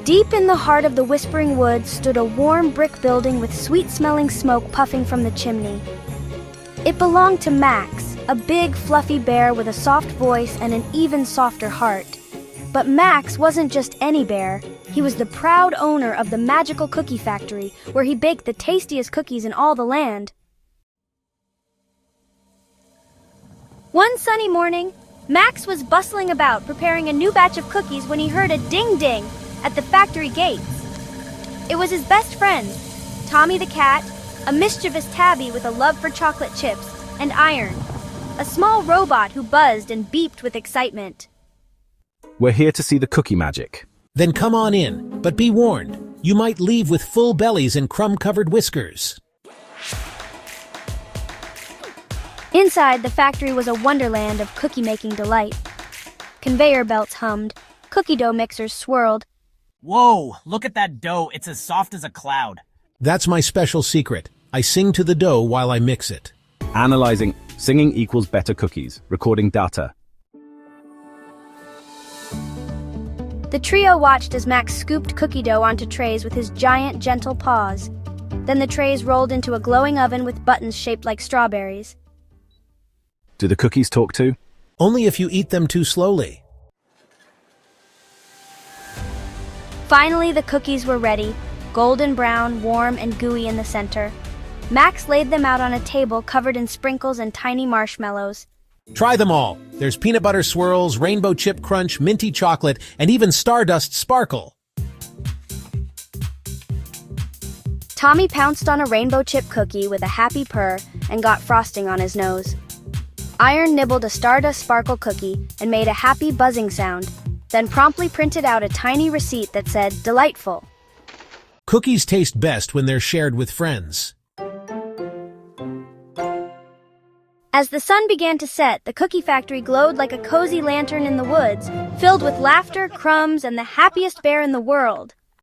Deep in the heart of the Whispering Woods stood a warm brick building with sweet-smelling smoke puffing from the chimney. It belonged to Max, a big, fluffy bear with a soft voice and an even softer heart. But Max wasn't just any bear. He was the proud owner of the magical cookie factory, where he baked the tastiest cookies in all the land. One sunny morning, Max was bustling about preparing a new batch of cookies when he heard a ding-ding at the factory gates. It was his best friend, Tommy the cat, a mischievous tabby with a love for chocolate chips, and Iron, a small robot who buzzed and beeped with excitement. We're here to see the cookie magic. Then come on in, but be warned, you might leave with full bellies and crumb-covered whiskers. Inside, the factory was a wonderland of cookie-making delight. Conveyor belts hummed, cookie dough mixers swirled. Whoa, look at that dough, it's as soft as a cloud. That's my special secret. I sing to the dough while I mix it. Analyzing. Singing equals better cookies. Recording data. The trio watched as Max scooped cookie dough onto trays with his giant, gentle paws. Then the trays rolled into a glowing oven with buttons shaped like strawberries. Do the cookies talk too? Only if you eat them too slowly. Finally, the cookies were ready, golden brown, warm, and gooey in the center. Max laid them out on a table covered in sprinkles and tiny marshmallows. Try them all. There's peanut butter swirls, rainbow chip crunch, minty chocolate, and even stardust sparkle. Tommy pounced on a rainbow chip cookie with a happy purr and got frosting on his nose. Iron nibbled a stardust sparkle cookie and made a happy buzzing sound, then promptly printed out a tiny receipt that said, "Delightful." Cookies taste best when they're shared with friends. As the sun began to set, the cookie factory glowed like a cozy lantern in the woods, filled with laughter, crumbs, and the happiest bear in the world.